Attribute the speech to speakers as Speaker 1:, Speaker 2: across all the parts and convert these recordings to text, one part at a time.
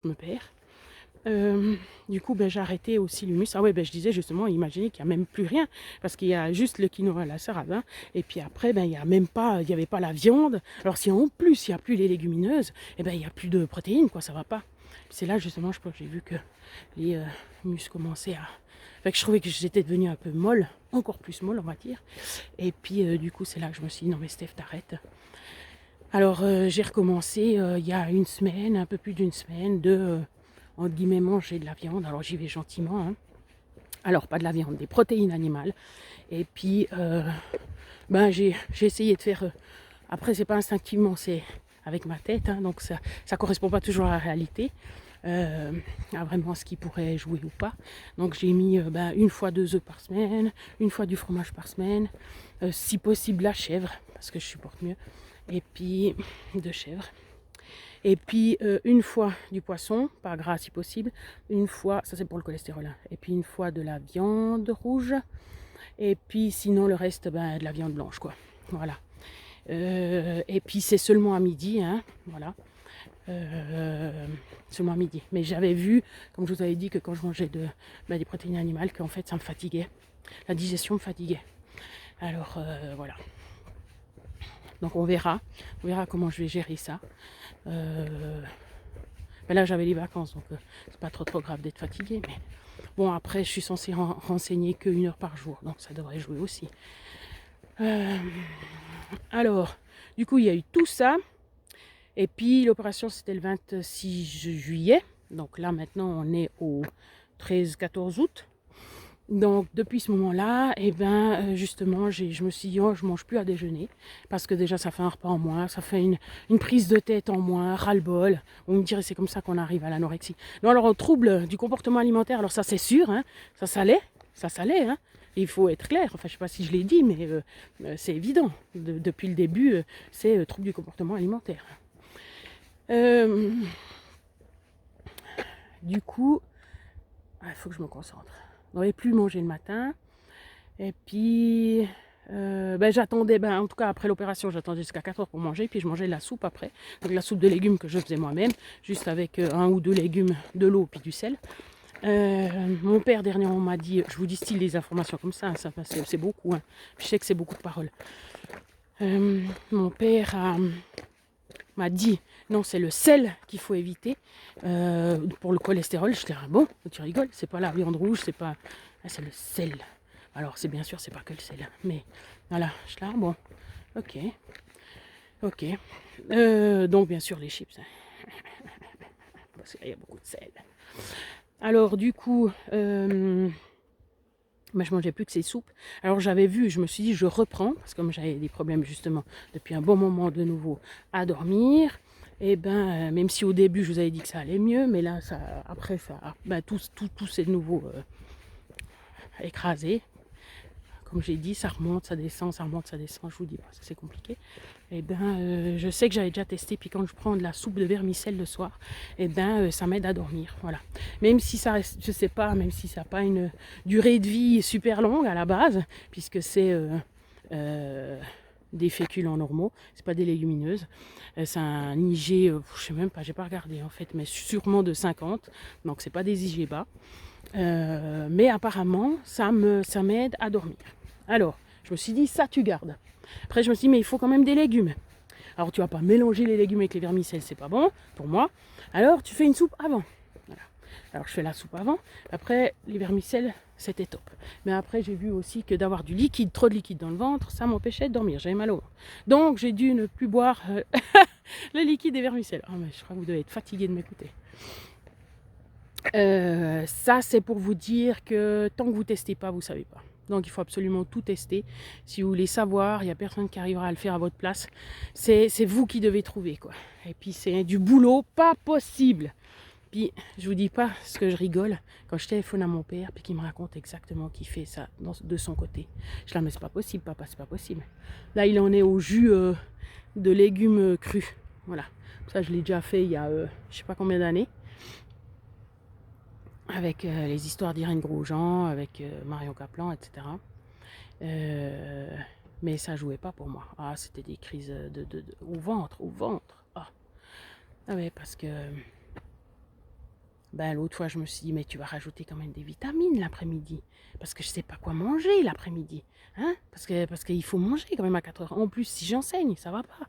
Speaker 1: me perds. Du coup, j'ai arrêté aussi l'humus. Ah ouais, je disais justement, imaginez qu'il n'y a même plus rien, parce qu'il y a juste le quinoa, la sarrasin, et puis après, il y a même pas, il n'y avait pas la viande. Alors si en plus il n'y a plus les légumineuses, il n'y a plus de protéines, quoi, ça va pas. C'est là justement, je pense, j'ai vu que les humus commençaient à... Fait que je trouvais que j'étais devenue un peu molle, encore plus molle, on va dire. Et puis du coup, c'est là que je me suis dit, non mais Steph, t'arrêtes. Alors j'ai recommencé il y a une semaine, un peu plus d'une semaine, de entre guillemets manger de la viande. Alors j'y vais gentiment, hein. Alors pas de la viande, des protéines animales. Et puis j'ai essayé de faire. Après c'est pas instinctivement, c'est avec ma tête, hein, donc ça correspond pas toujours à la réalité. À vraiment ce qui pourrait jouer ou pas. Donc j'ai mis une fois 2 œufs par semaine, une fois du fromage par semaine, si possible la chèvre, parce que je supporte mieux, et puis de chèvre. Et puis une fois du poisson, pas gras si possible, une fois, ça c'est pour le cholestérol, hein, et puis une fois de la viande rouge, et puis sinon le reste, de la viande blanche, quoi. Voilà. Et puis c'est seulement à midi, hein, voilà. Seulement à midi. Mais j'avais vu, comme je vous avais dit, que quand je mangeais des protéines animales, qu'en fait ça me fatiguait. La digestion me fatiguait. Alors voilà. Donc on verra comment je vais gérer ça. Mais là j'avais les vacances, donc c'est pas trop grave d'être fatigué. Mais bon, après je suis censée renseigner que 1 heure par jour, donc ça devrait jouer aussi. Alors, du coup il y a eu tout ça. Et puis l'opération c'était le 26 juillet. Donc là maintenant on est au 13-14 août. Donc depuis ce moment-là, justement, je me suis dit, oh, je mange plus à déjeuner, parce que déjà ça fait un repas en moins, ça fait une prise de tête en moins, ras-le-bol. On me dirait c'est comme ça qu'on arrive à l'anorexie. Non, alors trouble du comportement alimentaire, alors ça c'est sûr, hein, ça l'est, hein. Il faut être clair, enfin je sais pas si je l'ai dit, mais c'est évident. Depuis le début, c'est trouble du comportement alimentaire. Du coup, il faut que je me concentre. On n'aurait plus mangé le matin. Et puis, j'attendais, en tout cas après l'opération, j'attendais jusqu'à 4 heures pour manger. Puis je mangeais de la soupe après. Donc la soupe de légumes que je faisais moi-même, juste avec 1 ou 2 légumes, de l'eau puis du sel. Mon père dernièrement m'a dit, je vous distille les informations comme ça, c'est beaucoup, hein. Je sais que c'est beaucoup de paroles. Mon père m'a dit, non, c'est le sel qu'il faut éviter pour le cholestérol. Je dis, ah bon, tu rigoles, c'est pas la viande rouge, c'est pas... Ah, c'est le sel. Alors, c'est bien sûr, c'est pas que le sel, mais voilà, je dis, ah bon, ok, ok. Donc, bien sûr, les chips, hein, parce qu'il y a beaucoup de sel. Alors, du coup, je mangeais plus que ces soupes. Alors j'avais vu, je me suis dit je reprends, parce que comme j'avais des problèmes justement depuis un bon moment de nouveau à dormir, et même si au début je vous avais dit que ça allait mieux, mais là après tout s'est de nouveau écrasé. Comme j'ai dit, ça remonte, ça descend, ça remonte, ça descend, je vous dis pas, c'est compliqué. Je sais que j'avais déjà testé, puis quand je prends de la soupe de vermicelle le soir, ça m'aide à dormir, voilà. Même si ça reste, je sais pas, même si ça n'a pas une durée de vie super longue à la base, puisque c'est des féculents normaux, c'est pas des légumineuses. C'est un IG, je sais même pas, j'ai pas regardé en fait, mais sûrement de 50, donc c'est pas des IG bas. Mais apparemment, ça m'aide à dormir. Alors, je me suis dit, ça tu gardes. Après, je me suis dit, mais il faut quand même des légumes. Alors, tu vas pas mélanger les légumes avec les vermicelles, c'est pas bon pour moi. Alors, tu fais une soupe avant. Voilà. Alors, je fais la soupe avant. Après, les vermicelles, c'était top. Mais après, j'ai vu aussi que d'avoir du liquide, trop de liquide dans le ventre, ça m'empêchait de dormir. J'avais mal au ventre. Donc, j'ai dû ne plus boire le liquide des vermicelles. Oh, mais je crois que vous devez être fatigué de m'écouter. Ça, c'est pour vous dire que tant que vous ne testez pas, vous ne savez pas. Donc, il faut absolument tout tester. Si vous voulez savoir, il n'y a personne qui arrivera à le faire à votre place. C'est vous qui devez trouver, quoi. Et puis, c'est du boulot pas possible. Puis, je vous dis pas ce que je rigole quand je téléphone à mon père puis qu'il me raconte exactement qu'il fait ça de son côté. Je dis, mais c'est pas possible, papa, c'est pas possible. Là, il en est au jus de légumes crus. Voilà. Ça, je l'ai déjà fait il y a je sais pas combien d'années. Avec les histoires d'Irène Grosjean, avec Marion Caplan, etc. Mais ça jouait pas pour moi. Ah, c'était des crises au ventre. Ah ouais, parce que Ben, l'autre fois, je me suis dit, mais tu vas rajouter quand même des vitamines l'après-midi. Parce que je ne sais pas quoi manger l'après-midi. Hein, parce qu'il faut manger quand même à 4 heures. En plus, si j'enseigne, ça va pas.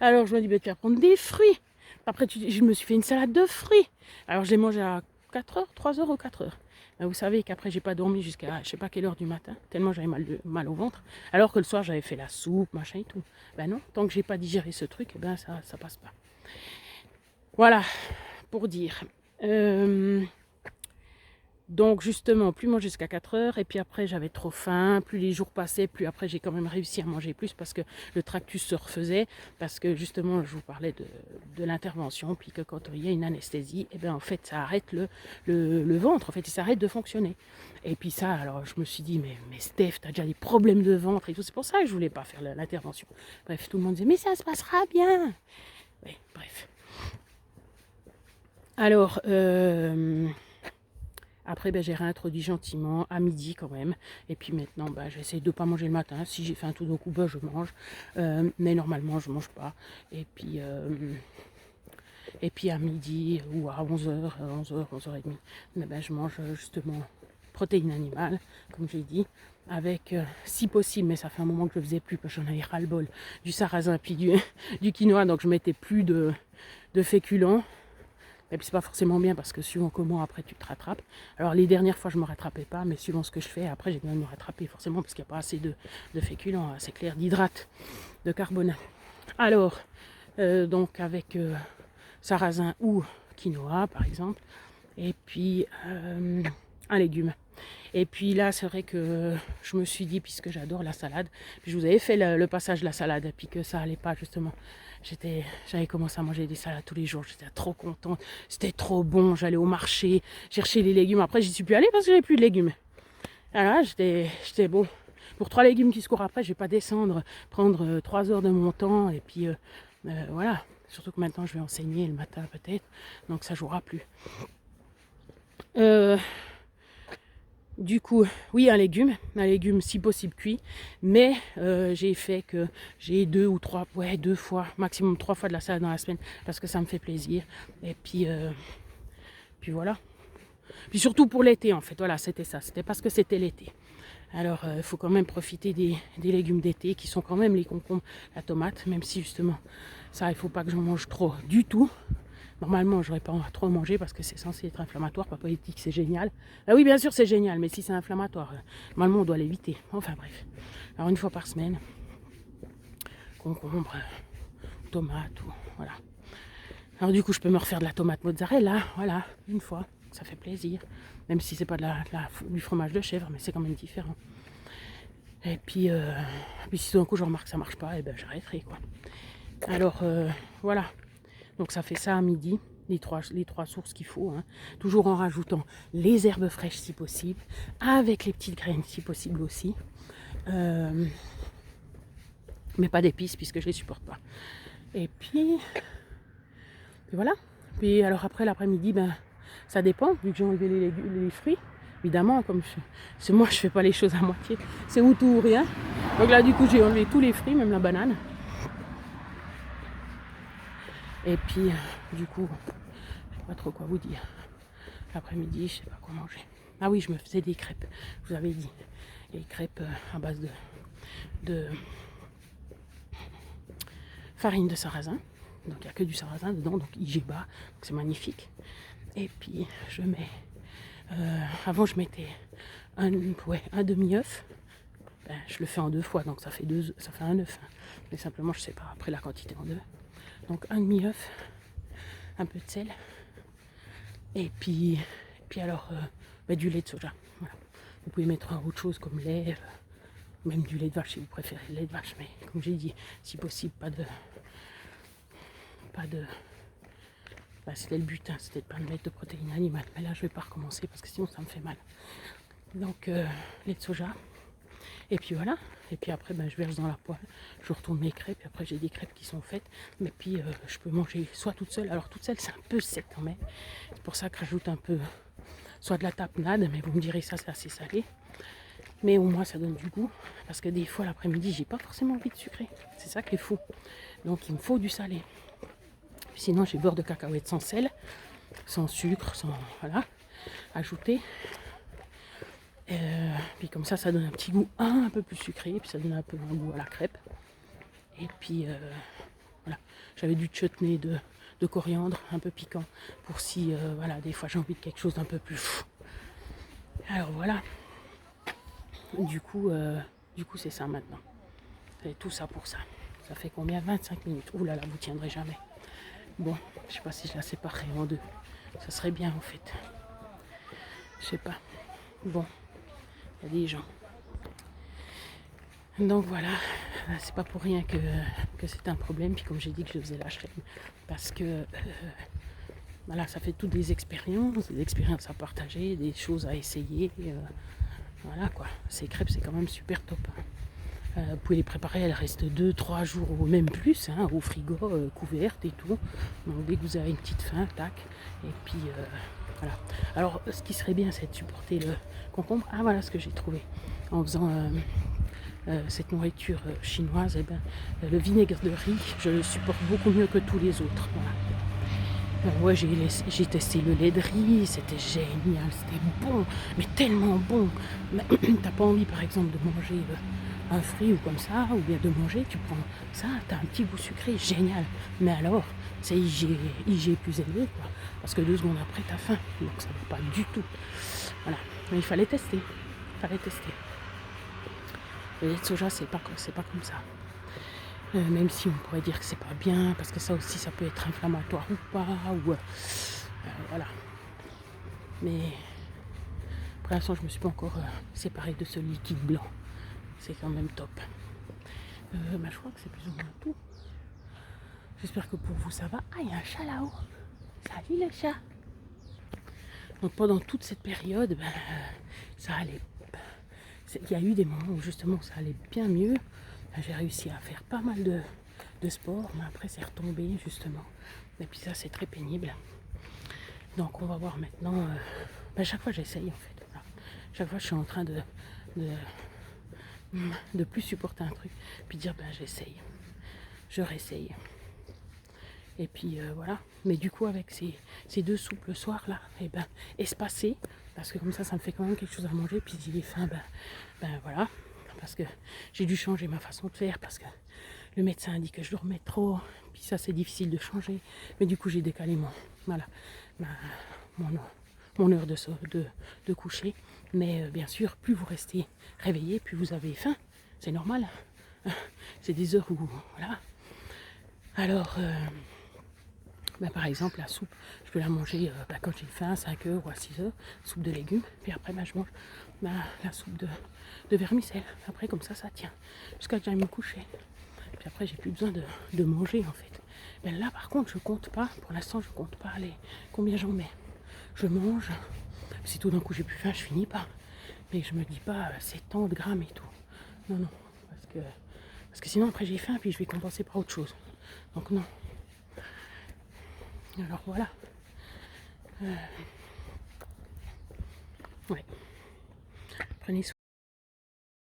Speaker 1: Alors, je me dis, ben, tu vas prendre des fruits. Après, je me suis fait une salade de fruits. Alors, je l'ai mangé à 4 heures, 3 heures ou 4 heures. Ben, vous savez qu'après, j'ai pas dormi jusqu'à je sais pas quelle heure du matin. Tellement j'avais mal au ventre. Alors que le soir, j'avais fait la soupe, machin et tout. Ben non, tant que j'ai pas digéré ce truc, ben ça passe pas. Voilà, pour dire. Donc justement, plus manger jusqu'à 4 heures, et puis après j'avais trop faim, plus les jours passaient, plus après j'ai quand même réussi à manger plus parce que le tractus se refaisait, parce que justement je vous parlais de l'intervention, puis que quand il y a une anesthésie, et bien en fait ça arrête le ventre, en fait il s'arrête de fonctionner. Et puis ça, alors je me suis dit, mais Steph, t'as déjà des problèmes de ventre et tout, c'est pour ça que je voulais pas faire l'intervention. Bref, tout le monde disait, mais ça se passera bien. Oui, bref. Alors, après, ben, j'ai réintroduit gentiment à midi quand même. Et puis maintenant, ben, j'essaie de ne pas manger le matin. Si j'ai fait un tout d'un coup, ben, je mange. Mais normalement, je ne mange pas. Et puis à midi ou à 11h, 11h30, ben, je mange justement protéines animales, comme j'ai dit, avec, si possible, mais ça fait un moment que je ne le faisais plus parce que j'en avais ras-le-bol, du sarrasin puis du quinoa. Donc je mettais plus de féculents. Et puis c'est pas forcément bien parce que suivant comment après tu te rattrapes. Alors les dernières fois je me rattrapais pas, mais suivant ce que je fais, après j'ai besoin de me rattraper forcément parce qu'il n'y a pas assez de féculents, c'est clair, d'hydrates, de carbonate. Alors, donc avec sarrasin ou quinoa par exemple, et puis un légume. Et puis là, c'est vrai que je me suis dit, puisque j'adore la salade, puis je vous avais fait le passage de la salade, et puis que ça allait pas justement. J'avais commencé à manger des salades tous les jours, j'étais trop contente, c'était trop bon, j'allais au marché, chercher les légumes. Après, j'y suis plus allée parce que j'avais plus de légumes. Alors là, j'étais bon. Pour 3 légumes qui se courent après, je vais pas descendre, prendre 3 heures de mon temps, et puis voilà. Surtout que maintenant, je vais enseigner le matin peut-être, donc ça jouera plus. Du coup, oui, un légume si possible cuit, mais j'ai fait que j'ai 2 ou 3, ouais, 2 fois, maximum 3 fois de la salade dans la semaine, parce que ça me fait plaisir. Et puis voilà. Puis surtout pour l'été, en fait, voilà, c'était ça, c'était parce que c'était l'été. Alors, il faut quand même profiter des légumes d'été, qui sont quand même les concombres, la tomate, même si justement, ça, il ne faut pas que j'en mange trop du tout. Normalement, je n'aurais pas trop mangé parce que c'est censé être inflammatoire. Papa dit que c'est génial. Ah oui, bien sûr, c'est génial, mais si c'est inflammatoire, normalement, on doit l'éviter. Enfin, bref. Alors, une fois par semaine, concombre, tomate, voilà. Alors, du coup, je peux me refaire de la tomate mozzarella, voilà, une fois. Ça fait plaisir. Même si c'est pas du fromage de chèvre, mais c'est quand même différent. Et puis si tout d'un coup, je remarque que ça marche pas, et ben j'arrêterai, quoi. Alors, voilà. Donc ça fait ça à midi, les trois sources qu'il faut, hein. Toujours en rajoutant les herbes fraîches si possible, avec les petites graines si possible aussi. Mais pas d'épices puisque je les supporte pas. Et puis voilà. Puis alors après l'après-midi, ben ça dépend, vu que j'ai enlevé les fruits. Évidemment, comme moi je fais pas les choses à moitié, c'est ou tout ou rien. Donc là du coup j'ai enlevé tous les fruits, même la banane. Et puis, du coup, je sais pas trop quoi vous dire. L'après-midi, je sais pas quoi manger. Ah oui, je me faisais des crêpes, je vous avais dit. Les crêpes à base de farine de sarrasin. Donc, il n'y a que du sarrasin dedans, donc IGBA, donc c'est magnifique. Et puis, je mets... avant, je mettais un demi-œuf. Ben, je le fais en 2 fois, donc ça fait un œuf. Hein. Mais simplement, je sais pas après la quantité en 2. Donc, un demi-œuf, un peu de sel, et puis alors du lait de soja. Voilà. Vous pouvez mettre autre chose comme lait, même du lait de vache si vous préférez le lait de vache, mais comme j'ai dit, si possible, pas de c'était le but, hein, c'était de pas me mettre de protéines animales, mais là je vais pas recommencer parce que sinon ça me fait mal. Donc lait de soja, et puis voilà, et puis après je verse dans la poêle, je retourne mes crêpes, et après j'ai des crêpes qui sont faites, mais puis je peux manger soit toute seule, alors toute seule c'est un peu sec quand même, c'est pour ça que je rajoute un peu, soit de la tapenade, mais vous me direz ça c'est assez salé, mais au moins ça donne du goût, parce que des fois l'après-midi j'ai pas forcément envie de sucrer, c'est ça qui est fou, donc il me faut du salé. Sinon j'ai beurre de cacahuète sans sel, sans sucre, sans, voilà, ajouter. Puis comme ça donne un petit goût un peu plus sucré, puis ça donne un peu un goût à la crêpe. Et puis voilà, j'avais du chutney de coriandre, un peu piquant, pour si, voilà, des fois j'ai envie de quelque chose d'un peu plus fou. Alors voilà, du coup c'est ça maintenant. C'est tout ça pour ça. Ça fait combien? 25 minutes. Ouh là là, vous tiendrez jamais. Bon, je sais pas si je la séparerai en deux. Ça serait bien en fait. Je sais pas. Bon, il y a des gens. Donc voilà, c'est pas pour rien que c'est un problème. Puis comme j'ai dit que je faisais la crème, parce que voilà, ça fait toutes des expériences à partager, des choses à essayer. Voilà quoi, ces crêpes c'est quand même super top. Vous pouvez les préparer, elles restent 2-3 jours ou même plus hein, au frigo, couvertes et tout. Donc dès que vous avez une petite faim, tac. Et puis voilà. Alors ce qui serait bien, c'est de supporter le concombre. Ah voilà ce que j'ai trouvé en faisant cette nourriture chinoise. Eh ben, le vinaigre de riz, je le supporte beaucoup mieux que tous les autres. Voilà. Ouais, j'ai testé le lait de riz, c'était génial, c'était bon, mais tellement bon. T'as pas envie par exemple de manger un fruit ou comme ça, ou bien de manger, tu prends ça, t'as un petit goût sucré, génial. Mais alors, c'est IG plus élevé, quoi. Parce que 2 secondes après, t'as faim, donc ça va pas du tout. Voilà, mais il fallait tester, Le lait de soja, c'est pas comme ça. Même si on pourrait dire que c'est pas bien, parce que ça aussi ça peut être inflammatoire ou pas, ou voilà. Mais pour l'instant je me suis pas encore séparée de ce liquide blanc. C'est quand même top. Je crois que c'est plus ou moins tout. J'espère que pour vous ça va. Ah, il y a un chat là-haut. Salut le chat. Donc pendant toute cette période, ça allait. Il y a eu des moments où justement ça allait bien mieux. J'ai réussi à faire pas mal de sport, mais après c'est retombé justement. Et puis ça c'est très pénible. Donc on va voir maintenant. Chaque fois j'essaye en fait. Voilà. Chaque fois je suis en train de plus supporter un truc, puis dire j'essaye. Je réessaye. Et puis voilà. Mais du coup avec ces 2 soupes le soir là, et espacées, parce que comme ça me fait quand même quelque chose à manger. Puis s'il est faim, voilà. Parce que j'ai dû changer ma façon de faire, parce que le médecin a dit que je dormais trop, puis ça c'est difficile de changer, mais du coup j'ai décalé mon heure de coucher. Mais bien sûr, plus vous restez réveillé, plus vous avez faim, c'est normal. C'est des heures où, voilà. Alors, par exemple, la soupe, je peux la manger quand j'ai faim, à 5h ou à 6h, soupe de légumes. Puis après, je mange la soupe de vermicelle. Après, comme ça tient. Jusqu'à que j'aille me coucher. Puis après, j'ai plus besoin de manger, en fait. Mais là, par contre, je compte pas. Pour l'instant, je compte pas combien j'en mets. Je mange. Si tout d'un coup, j'ai plus faim, je finis pas. Mais je me dis pas, c'est tant de grammes et tout. Non. Parce que sinon, après, j'ai faim, puis je vais compenser par autre chose. Donc, non. Alors voilà. Ouais. Prenez soin.